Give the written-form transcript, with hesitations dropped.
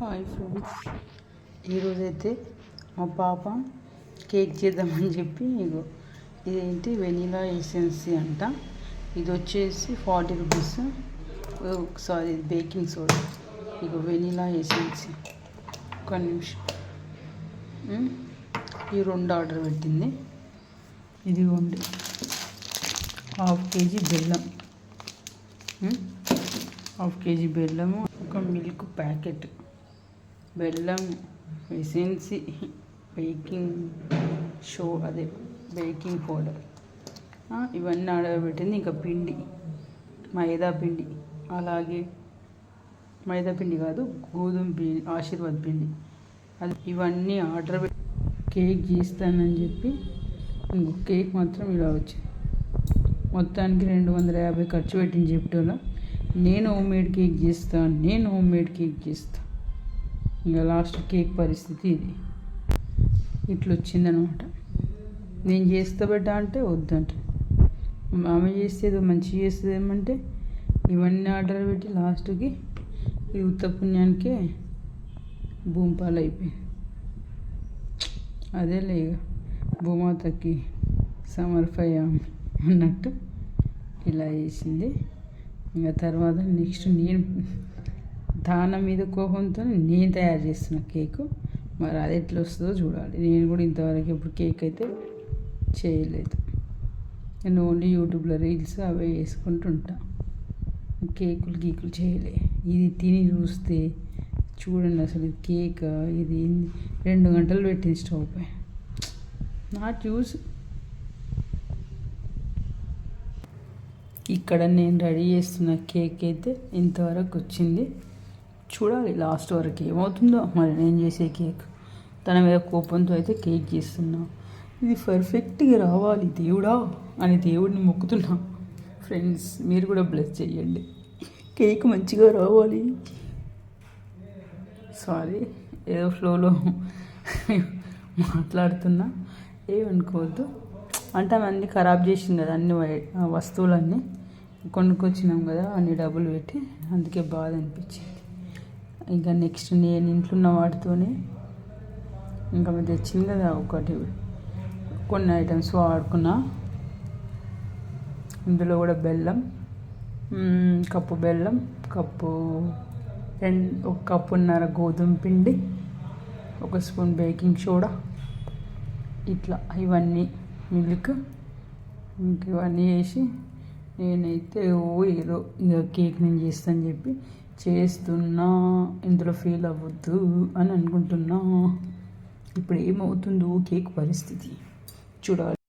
Hi friends, ఈరోజైతే మా పాప కేక్ చేద్దామని చెప్పి ఇగో ఇదేంటి వెనీలా ఎసెన్సీ అంట. ఇది వచ్చేసి 40 రూపీస్. సారీ, ఇది బేకింగ్ సోడా. ఇగో వెనీలా ఎసెన్సీ. ఒక నిమిషం, ఈ 2 ఆర్డర్ పెట్టింది. ఇదిగోండి, 1/2 kg బెల్లం, 1/2 kg బెల్లము, ఒక మిల్క్ ప్యాకెట్, బెల్లం, ఎసెన్సీ, బేకింగ్ అదే బేకింగ్ పౌడర్, ఇవన్నీ ఆర్డర్ పెట్టింది. ఇంకా పిండి, మైదా పిండి, అలాగే మైదా పిండి కాదు, గోధుమ పిండి, ఆశీర్వాద్ పిండి, అది ఇవన్నీ ఆర్డర్ పెట్టి కేక్ చేస్తానని చెప్పి ఇంకో కేక్ మాత్రం ఇలా వచ్చింది. మొత్తానికి 250 ఖర్చు పెట్టింది. చెప్తున్నా, నేను హోమ్మేడ్ కేక్ చేస్తా. ఇంకా లాస్ట్ కేక్ పరిస్థితి ఇది ఇట్లా వచ్చిందనమాట. నేను చేస్తా బిడ్డ అంటే వద్దంట, ఆమె చేసేదో మంచిగా చేస్తుందేమంటే ఇవన్నీ ఆర్డర్ పెట్టి లాస్ట్కి ఈ ఉత్త పుణ్యానికే భూమిపాలు అయిపోయింది. అదే లేక భూమాతకి సమర్పయామి అన్నట్టు ఇలా చేసింది. ఇంకా తర్వాత నెక్స్ట్ నేను దానం మీద కోపంతో నేను తయారు చేస్తున్న కేకు. మరి అది ఎట్లా వస్తుందో చూడాలి. నేను కూడా ఇంతవరకు ఎప్పుడు కేక్ అయితే చేయలేదు. నేను ఓన్లీ యూట్యూబ్లో రీల్స్ అవే వేసుకుంటుంటా. గీకులు చేయలే. ఇది తిని చూస్తే చూడండి, అసలు ఇది కేక్, ఇది 2 గంటలు పెట్టింది స్టవ్ పై. Not use. ఇక్కడ నేను రెడీ చేస్తున్న కేక్ అయితే ఇంతవరకు వచ్చింది. చూడాలి లాస్ట్ వరకు ఏమవుతుందో. మరి నేను చేసే కేక్, తన మీద కోపంతో అయితే కేక్ చేస్తున్నా. ఇది పర్ఫెక్ట్గా రావాలి దేవుడా అని దేవుడిని మొక్కుతున్నా. ఫ్రెండ్స్, మీరు కూడా బ్లెస్ చేయండి, కేక్ మంచిగా రావాలి. సారీ, ఏదో ఫ్లోలో మాట్లాడుతున్నా, ఏమనుకోవద్దు. అంటే అన్నీ ఖరాబ్ చేసింది కదా, అన్ని వస్తువులన్నీ కొనుక్కొచ్చినాం కదా, అన్ని డబ్బులు పెట్టి, అందుకే బాధ అనిపించింది. ఇంకా నెక్స్ట్ నేను ఇంట్లో ఉన్న వాటితోనే ఇంకా మీరు తెచ్చింది కదా కొన్ని ఐటమ్స్ వాడుకున్నా. ఇందులో కూడా బెల్లం, కప్పు బెల్లం, ఒక కప్పున్నర గోధుమ పిండి, 1 స్పూన్ బేకింగ్ సోడా, ఇట్లా ఇవన్నీ మిల్క్, ఇంక ఇవన్నీ వేసి నేనైతే ఏదో ఇక కేక్ నేను చేస్తాను చెప్పి చేస్తున్నా. ఇందులో ఫెయిల్ అవ్వద్దు అని అనుకుంటున్నా. ఇప్పుడు ఏమవుతుందో కేక్ పరిస్థితి చూడాలి.